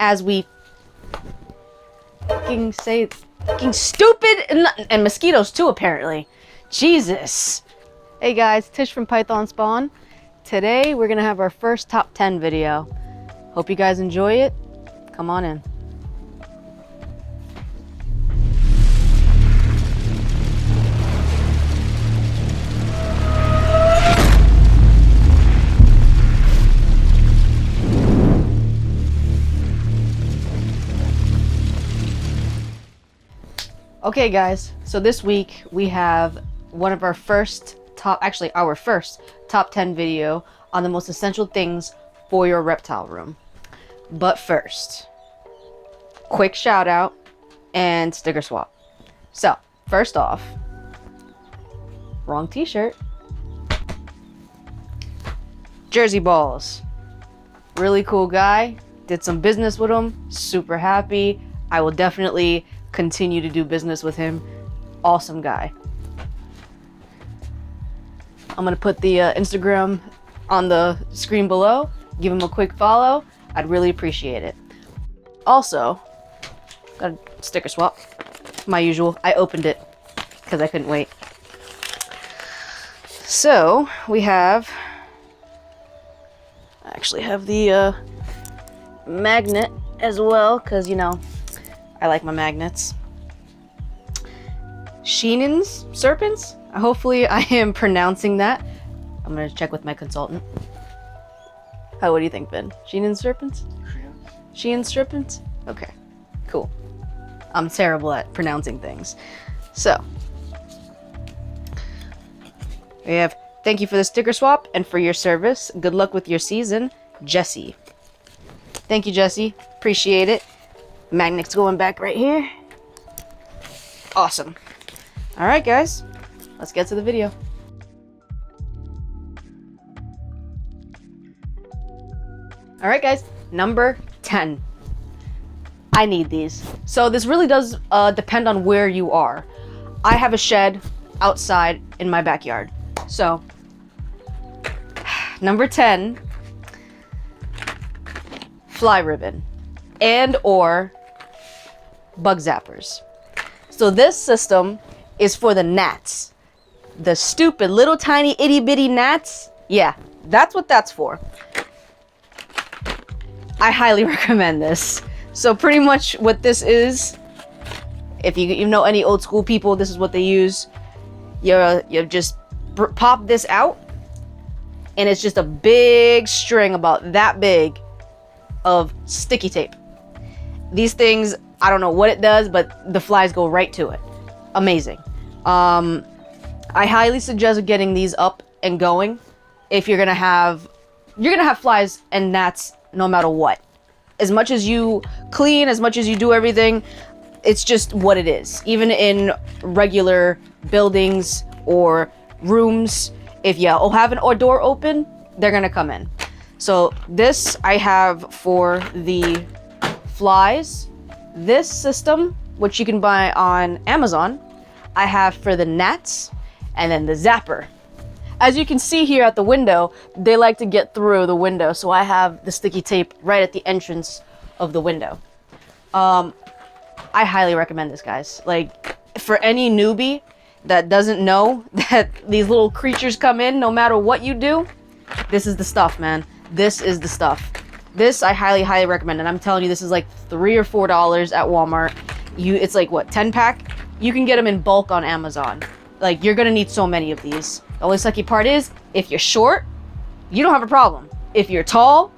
as we fucking say fucking stupid and mosquitoes too, apparently. Jesus. Hey guys, Tish from Python Spawn. Today we're gonna have our first top 10 video. Hope you guys enjoy it. Come on in. Okay guys, so this week we have one of our first top 10 video on the most essential things for your reptile room. But first, quick shout out and sticker swap. So first off, wrong t-shirt. Jersey Balls, really cool guy, did some business with him, super happy. I will definitely continue to do business with him. Awesome guy. I'm gonna put the Instagram on the screen below. Give him a quick follow. I'd really appreciate it. Also, got a sticker swap. My usual. I opened it because I couldn't wait. So we have, I actually have the magnet as well, because you know I like my magnets. Sheehan's Serpents. Hopefully I am pronouncing that. I'm gonna check with my consultant. What do you think, Ben? Sheehan's Serpents? Sheehan's Serpents? Okay, cool. I'm terrible at pronouncing things. So, we have, thank you for the sticker swap and for your service. Good luck with your season, Jesse. Thank you, Jesse. Appreciate it. Magnet's going back right here. Awesome. All right, guys, let's get to the video. All right, guys, number 10. I need these. So this really does depend on where you are. I have a shed outside in my backyard. So, number 10, fly ribbon and or bug zappers. So this system is for the gnats. The stupid little tiny itty bitty gnats. Yeah, that's what that's for. I highly recommend this. So pretty much what this is, if you know any old school people, this is what they use. You just pop this out and it's just a big string about that big of sticky tape. These things, I don't know what it does, but the flies go right to it. Amazing. I highly suggest getting these up and going if you're gonna have flies and gnats no matter what. As much as you clean, as much as you do everything, it's just what it is. Even in regular buildings or rooms, if you have an door open, they're gonna come in. So this I have for the flies. This system, which you can buy on Amazon, I have for the gnats, and then the zapper. As you can see here at the window, they like to get through the window, so I have the sticky tape right at the entrance of the window. I highly recommend this, guys. Like, for any newbie that doesn't know that these little creatures come in no matter what you do, this is the stuff, man. This is the stuff. This I highly recommend, and I'm telling you, this is like $3 or $4 at Walmart. It's like what, 10 pack? You can get them in bulk on Amazon. Like, you're gonna need so many of these. The only sucky part is, if you're short, you don't have a problem. If you're tall,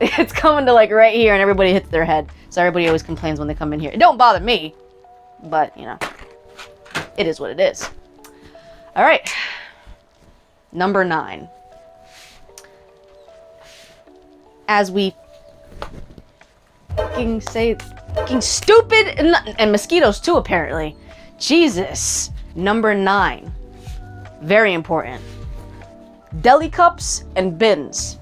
it's coming to like right here and everybody hits their head. So everybody always complains when they come in here. It don't bother me, but you know, it is what it is. All right, number 9. As we fucking say fucking stupid and mosquitoes too, apparently. Jesus. Number 9. Very important. Deli cups and bins.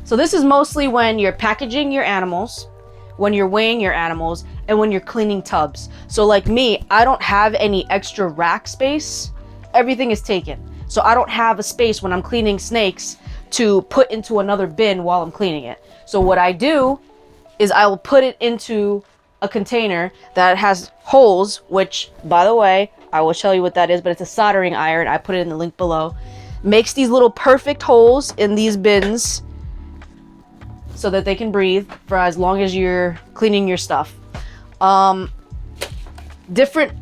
So this is mostly when you're packaging your animals, when you're weighing your animals, and when you're cleaning tubs. So like me, I don't have any extra rack space. Everything is taken. So I don't have a space when I'm cleaning snakes to put into another bin while I'm cleaning it. So what I do is I will put it into a container that has holes, which, by the way, I will show you what that is, but it's a soldering iron. I put it in the link below. Makes these little perfect holes in these bins so that they can breathe for as long as you're cleaning your stuff. Different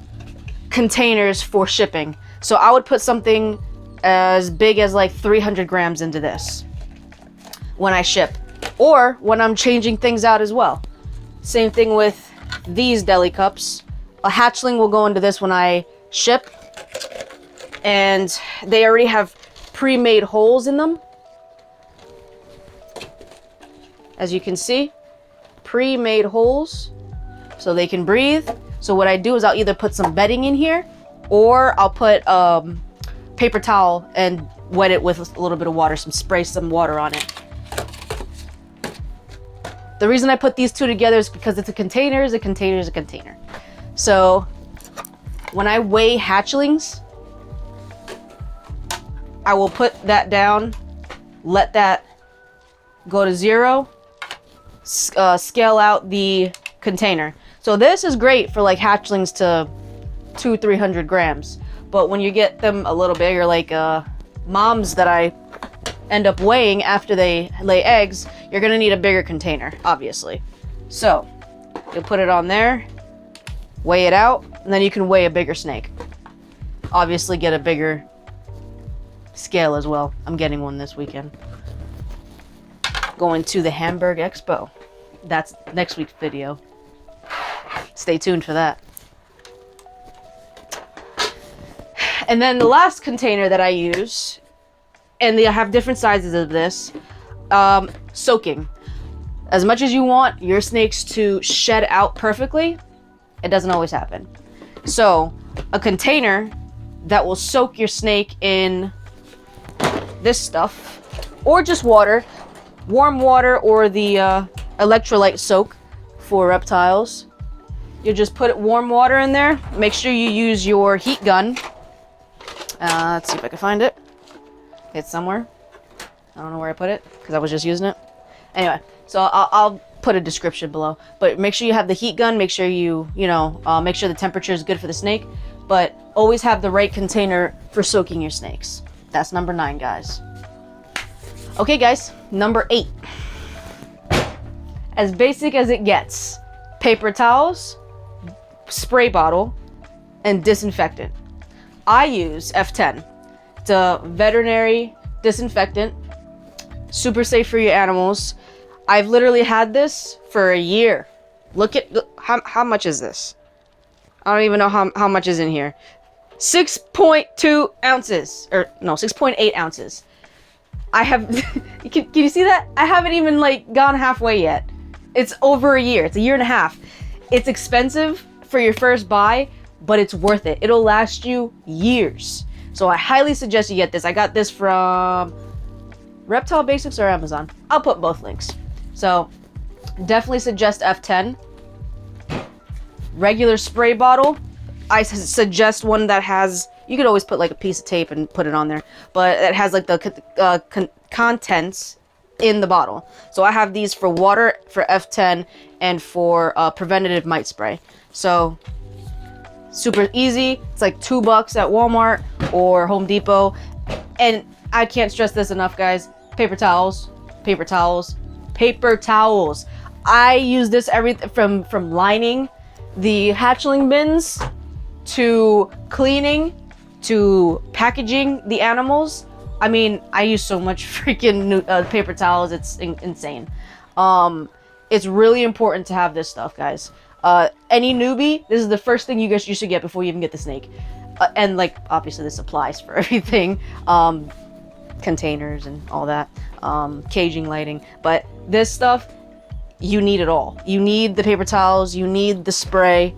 containers for shipping. So I would put something as big as like 300 grams into this when I ship, or when I'm changing things out as well. Same thing with these deli cups. A hatchling will go into this when I ship, and they already have pre-made holes in them. As you can see, pre-made holes so they can breathe. So what I do is I'll either put some bedding in here, or I'll put paper towel and wet it with a little bit of water, spray some water on it. The reason I put these two together is because it's a container is a container is a container. So when I weigh hatchlings, I will put that down, let that go to 0, scale out the container. So this is great for like hatchlings to 200-300 grams. But when you get them a little bigger, like moms that I end up weighing after they lay eggs, you're gonna need a bigger container, obviously. So you'll put it on there, weigh it out, and then you can weigh a bigger snake. Obviously get a bigger scale as well. I'm getting one this weekend. Going to the Hamburg Expo. That's next week's video. Stay tuned for that. And then the last container that I use, and they have different sizes of this, soaking. As much as you want your snakes to shed out perfectly, it doesn't always happen. So a container that will soak your snake in this stuff, or just water, warm water, or the electrolyte soak for reptiles. You just put warm water in there. Make sure you use your heat gun. Let's see if I can find it. It's somewhere. I don't know where I put it because I was just using it. Anyway, so I'll put a description below. But make sure you have the heat gun. Make sure make sure the temperature is good for the snake. But always have the right container for soaking your snakes. That's number 9, guys. Okay, guys, number 8. As basic as it gets: paper towels, spray bottle, and disinfectant. I use F10, the Veterinary Disinfectant. Super safe for your animals. I've literally had this for a year. Look how much is this? I don't even know how much is in here. 6.2 ounces, or no, 6.8 ounces. I have, can you see that? I haven't even like gone halfway yet. It's over a year. It's a year and a half. It's expensive for your first buy, but it's worth it. It'll last you years. So I highly suggest you get this. I got this from Reptile Basics or Amazon. I'll put both links. So definitely suggest F10. Regular spray bottle, I suggest one that has, you could always put like a piece of tape and put it on there, but it has like the contents in the bottle. So I have these for water, for F10, and for preventative mite spray. So super easy. It's like $2 at Walmart or Home Depot. And I can't stress this enough, guys. Paper towels, paper towels, paper towels. I use this from lining the hatchling bins to cleaning to packaging the animals. I mean, I use so much freaking paper towels. It's insane. It's really important to have this stuff, guys. Any newbie, this is the first thing you should get before you even get the snake. And like, obviously this applies for everything. Containers and all that. Caging, lighting. But this stuff, you need it all. You need the paper towels, you need the spray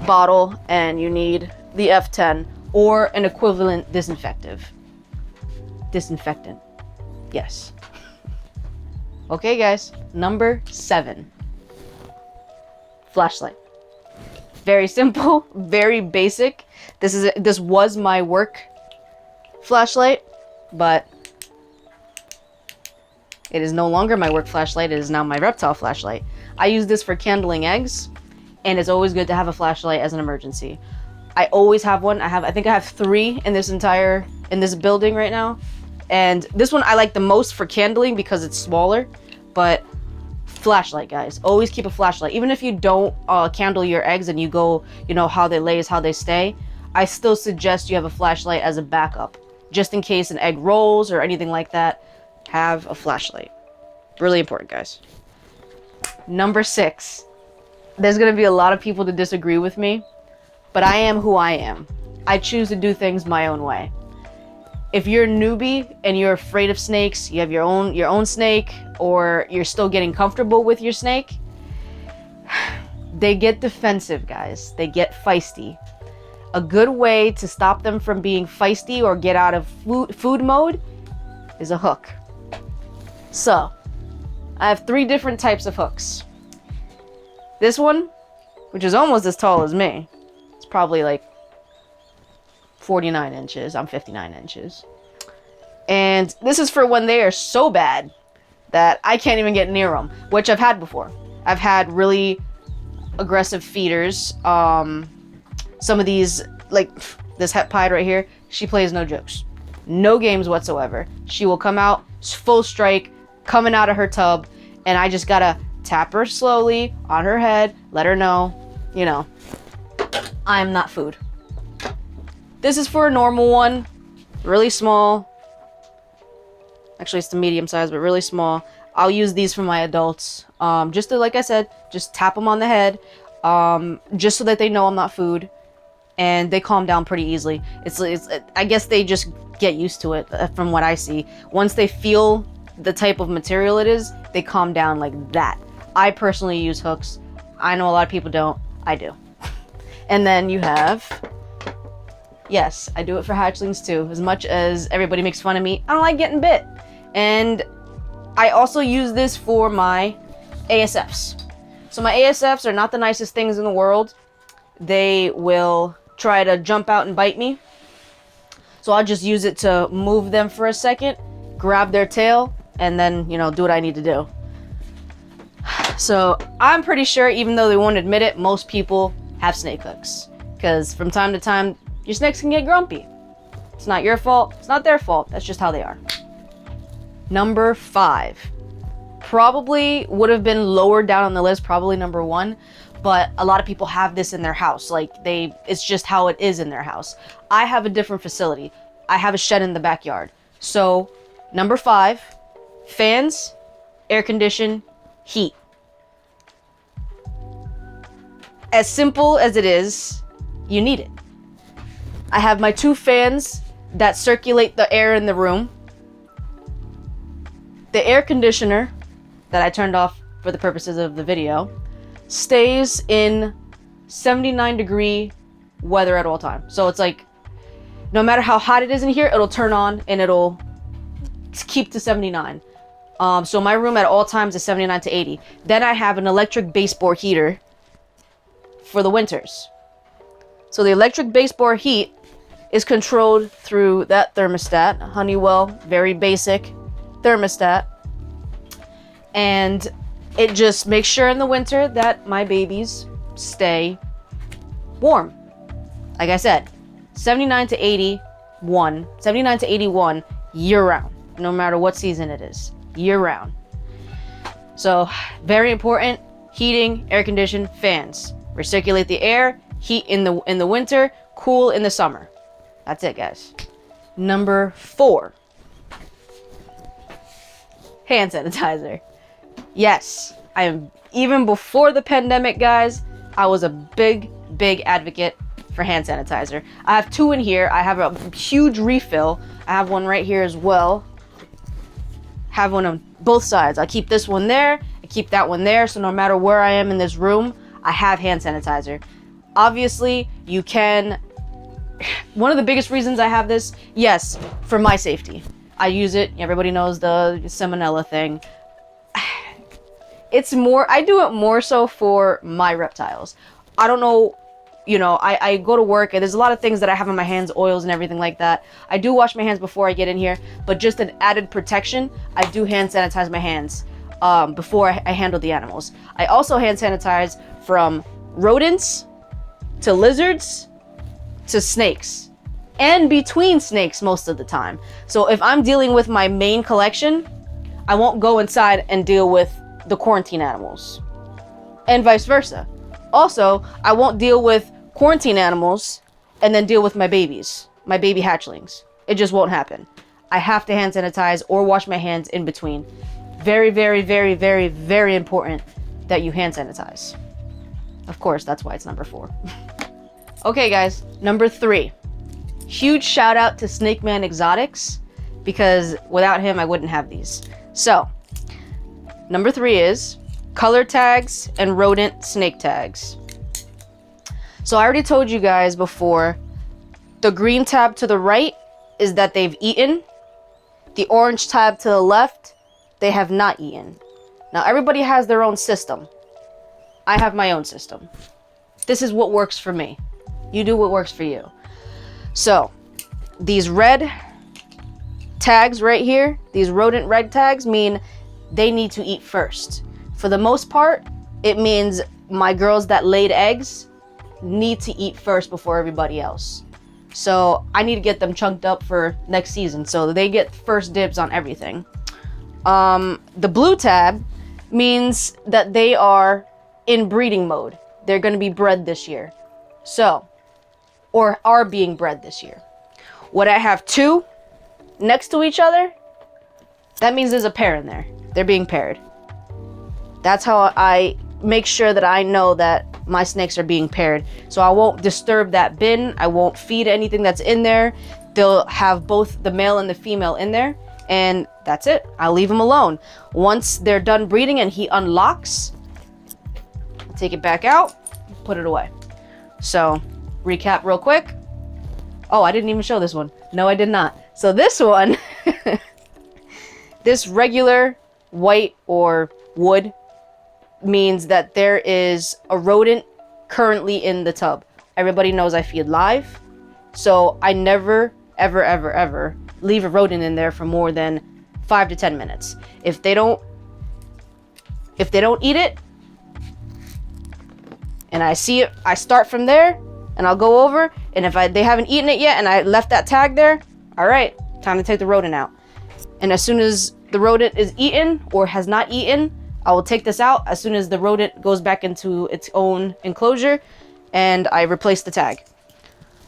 bottle, and you need the F10 or an equivalent disinfectant. Yes. Okay, guys. Number 7. Flashlight. Very simple, very basic. This was my work flashlight, but it is no longer my work flashlight. It is now my reptile flashlight. I use this for candling eggs, and it's always good to have a flashlight as an emergency. I always have one. I think I have 3 in this building right now. And this one I like the most for candling because it's smaller, but flashlight, guys. Always keep a flashlight. Even if you don't candle your eggs and you go, you know, how they lay is how they stay, I still suggest you have a flashlight as a backup. Just in case an egg rolls or anything like that, have a flashlight. Really important, guys. Number 6. There's going to be a lot of people to disagree with me, but I am who I am. I choose to do things my own way. If you're a newbie and you're afraid of snakes, you have your own snake, or you're still getting comfortable with your snake, they get defensive, guys. They get feisty. A good way to stop them from being feisty or get out of food mode is a hook. So, I have 3 different types of hooks. This one, which is almost as tall as me, it's probably like 49 inches. I'm 59 inches. And this is for when they are so bad that I can't even get near them, which I've had before. I've had really aggressive feeders. Some of these, like this het pied right here, she plays no jokes. No games whatsoever. She will come out full strike, coming out of her tub, and I just gotta tap her slowly on her head, let her know, you know, I'm not food. This is for a normal one, really small. Actually, it's the medium size, but really small. I'll use these for my adults. Just to, like I said, just tap them on the head, just so that they know I'm not food, and they calm down pretty easily. I guess they just get used to it, from what I see. Once they feel the type of material it is, they calm down like that. I personally use hooks. I know a lot of people don't. I do. And then you have... Yes, I do it for hatchlings too. As much as everybody makes fun of me, I don't like getting bit. And I also use this for my ASFs. So my ASFs are not the nicest things in the world. They will try to jump out and bite me. So I'll just use it to move them for a second, grab their tail, and then, you know, do what I need to do. So I'm pretty sure, even though they won't admit it, most people have snake hooks. Because from time to time, your snakes can get grumpy. It's not your fault. It's not their fault. That's just how they are. Number 5. Probably would have been lower down on the list, probably number 1. But a lot of people have this in their house. Like, it's just how it is in their house. I have a different facility. I have a shed in the backyard. So, number 5, fans, air condition, heat. As simple as it is, you need it. I have my 2 fans that circulate the air in the room. The air conditioner that I turned off for the purposes of the video stays in 79-degree weather at all times. So it's like, no matter how hot it is in here, it'll turn on and it'll keep to 79. So my room at all times is 79 to 80. Then I have an electric baseboard heater for the winters. So the electric baseboard heat is controlled through that thermostat, Honeywell, very basic thermostat. And it just makes sure in the winter that my babies stay warm. Like I said, 79 to 81 year round, no matter what season it is, year round. So very important, heating, air condition, fans. Recirculate the air, heat in the winter, cool in the summer. That's it, guys. Number 4. Hand sanitizer. Yes, I am, even before the pandemic, guys, I was a big advocate for hand sanitizer. I have 2 in here. I have a huge refill. I have one right here as well. Have one on both sides. I keep this one there. I keep that one there. So no matter where I am in this room, I have hand sanitizer. Obviously, you can... One of the biggest reasons I have this, yes, for my safety. I use it. Everybody knows the salmonella thing. It's more... I do it more so for my reptiles. I don't know... You know, I go to work and there's a lot of things that I have on my hands, oils and everything like that. I do wash my hands before I get in here, but just an added protection, I do hand sanitize my hands. before I handle the animals. I also hand sanitize from rodents to lizards to snakes, and between snakes most of the time. So if I'm dealing with my main collection, I won't go inside and deal with the quarantine animals, and vice versa. Also, I won't deal with quarantine animals and then deal with my babies, my baby hatchlings. It just won't happen. I have to hand sanitize or wash my hands in between. Very, very, very, very, very important that you hand sanitize. Of course, that's why it's number 4. Okay, guys, number 3. Huge shout out to SnakeMan Exotics, because without him, I wouldn't have these. So, number 3 is color tags and rodent snake tags. So I already told you guys before, the green tab to the right is that they've eaten. The orange tab to the left, they have not eaten. Now everybody has their own system. I have my own system. This is what works for me. You do what works for you. So these red tags right here, these rodent red tags, mean they need to eat first. For the most part, it means my girls that laid eggs need to eat first before everybody else. So I need to get them chunked up for next season, so they get first dibs on everything. The blue tab means that they are in breeding mode. They're going to be bred this year. So, or are being bred this year. When I have 2 next to each other, that means there's a pair in there. They're being paired. That's how I make sure that I know that my snakes are being paired. So I won't disturb that bin. I won't feed anything that's in there. They'll have both the male and the female in there, and that's it. I'll leave them alone. Once they're done breeding and he unlocks, I'll take it back out, put it away. So, recap real quick. Oh, I didn't even show this one. No, I did not. So this one, this regular white or wood means that there is a rodent currently in the tub. Everybody knows I feed live, so I never, ever, ever, ever leave a rodent in there for more than 5 to 10 minutes. If they don't eat it, and I see it, I start from there, and I'll go over, and if they haven't eaten it yet, and I left that tag there, all right, time to take the rodent out. And as soon as the rodent is eaten or has not eaten, I will take this out as soon as the rodent goes back into its own enclosure, and I replace the tag.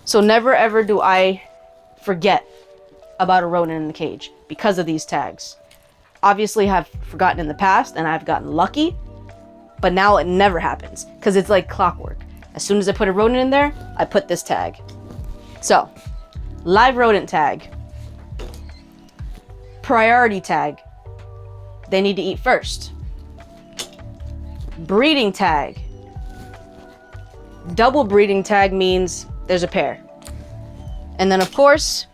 So never ever do I forget about a rodent in the cage because of these tags. Obviously I've forgotten in the past and I've gotten lucky, but now it never happens because it's like clockwork. As soon as I put a rodent in there, I put this tag. So, live rodent tag. Priority tag. They need to eat first. Breeding tag. Double breeding tag means there's a pair. And then of course,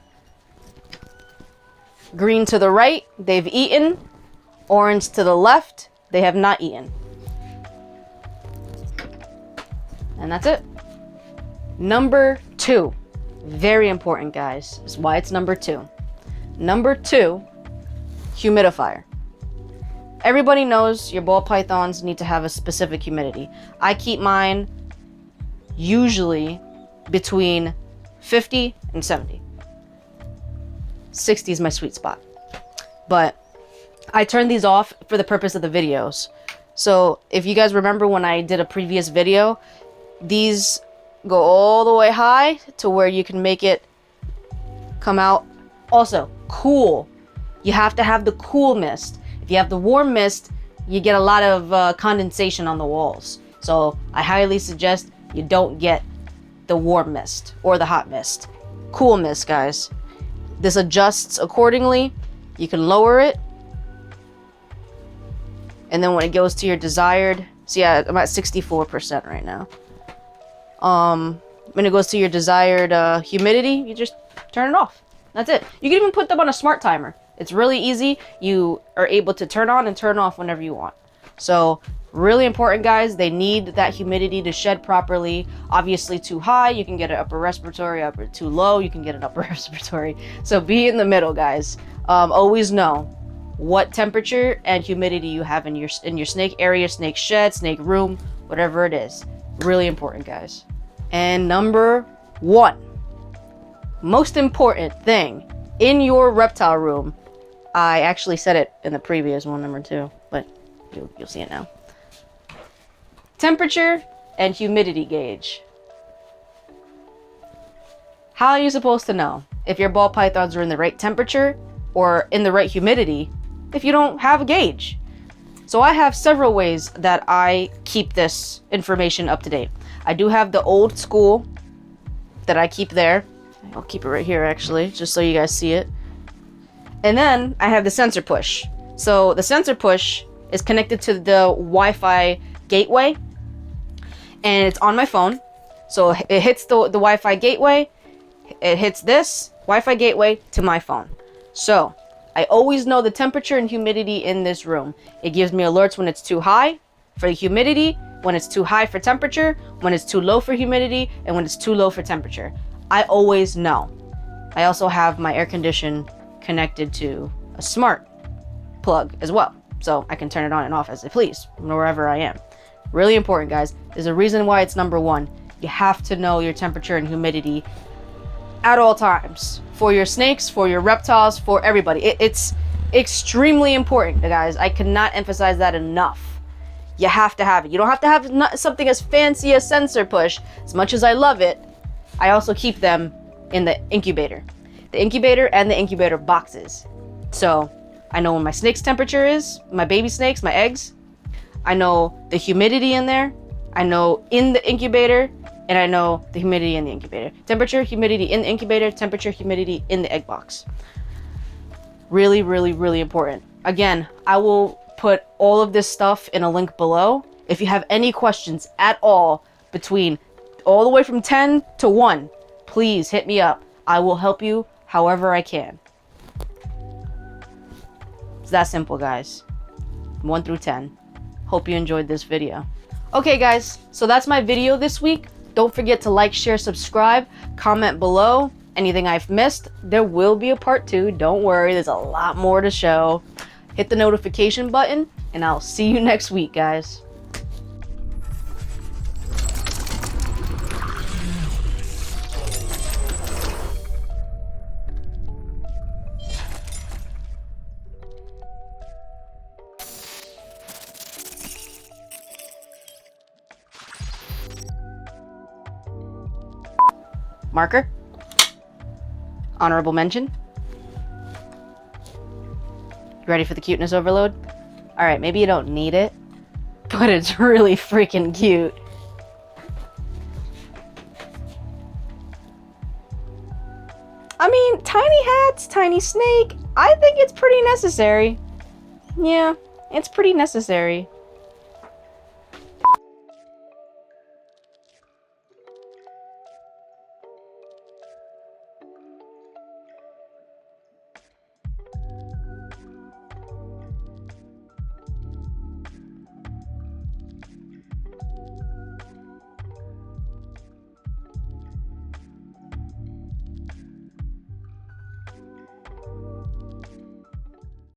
green to the right, they've eaten. Orange to the left, they have not eaten. And that's it. Number 2. Very important, guys. That's why it's number 2. Number 2, humidifier. Everybody knows your ball pythons need to have a specific humidity. I keep mine usually between 50 and 70. 60 is my sweet spot. But I turn these off for the purpose of the videos. So if you guys remember when I did a previous video, these go all the way high to where you can make it come out. Also, cool. You have to have the cool mist. If you have the warm mist, you get a lot of condensation on the walls. So I highly suggest you don't get the warm mist or the hot mist. Cool mist, guys. This adjusts accordingly. You can lower it. And then when it goes to your desired, so yeah, I'm at 64% right now. When it goes to your desired humidity, you just turn it off. That's it. You can even put them on a smart timer. It's really easy. You are able to turn on and turn off whenever you want. So really important, guys. They need that humidity to shed properly. Obviously too high, you can get an upper respiratory. Too low, you can get an upper respiratory. So be in the middle, guys. Always know what temperature and humidity you have in your snake area, snake shed, snake room, whatever it is. Really important, guys. And number 1, most important thing in your reptile room, I actually said it in the previous one, number 2, but you'll see it now. Temperature and humidity gauge. How are you supposed to know if your ball pythons are in the right temperature or in the right humidity if you don't have a gauge? So I have several ways that I keep this information up to date. I do have the old school that I keep there. I'll keep it right here actually, just so you guys see it. And then I have the SensorPush. So the SensorPush is connected to the Wi-Fi gateway, and it's on my phone. So it hits the Wi-Fi gateway, it hits this Wi-Fi gateway to my phone. So I always know the temperature and humidity in this room. It gives me alerts when it's too high for the humidity, when it's too high for temperature, when it's too low for humidity, and when it's too low for temperature. I always know. I also have my air condition connected to a smart plug as well, so I can turn it on and off as I please wherever I am. Really important, guys. There's a reason why it's number 1. You have to know your temperature and humidity at all times for your snakes, for your reptiles, for everybody. It's extremely important, guys. I cannot emphasize that enough. You have to have it. You don't have to have something as fancy as SensorPush. As much as I love it, I also keep them in the incubator. The incubator and the incubator boxes. So I know when my snake's temperature is, my baby snakes, my eggs. I know the humidity in there. I know in the incubator, and I know the humidity in the incubator. Temperature, humidity in the incubator, temperature, humidity in the egg box. Really, really, really important. Again, I will put all of this stuff in a link below. If you have any questions at all between all the way from 10 to 1, please hit me up. I will help you however I can. It's that simple, guys. 1 through 10. Hope you enjoyed this video. Okay, guys, so that's my video this week. Don't forget to like, share, subscribe, comment below. Anything I've missed, there will be a part 2. Don't worry, there's a lot more to show. Hit the notification button, and I'll see you next week, guys. Marker. Honorable mention. Ready for the cuteness overload? Alright, maybe you don't need it, but it's really freaking cute. I mean, tiny hats, tiny snake, I think it's pretty necessary. Yeah, it's pretty necessary.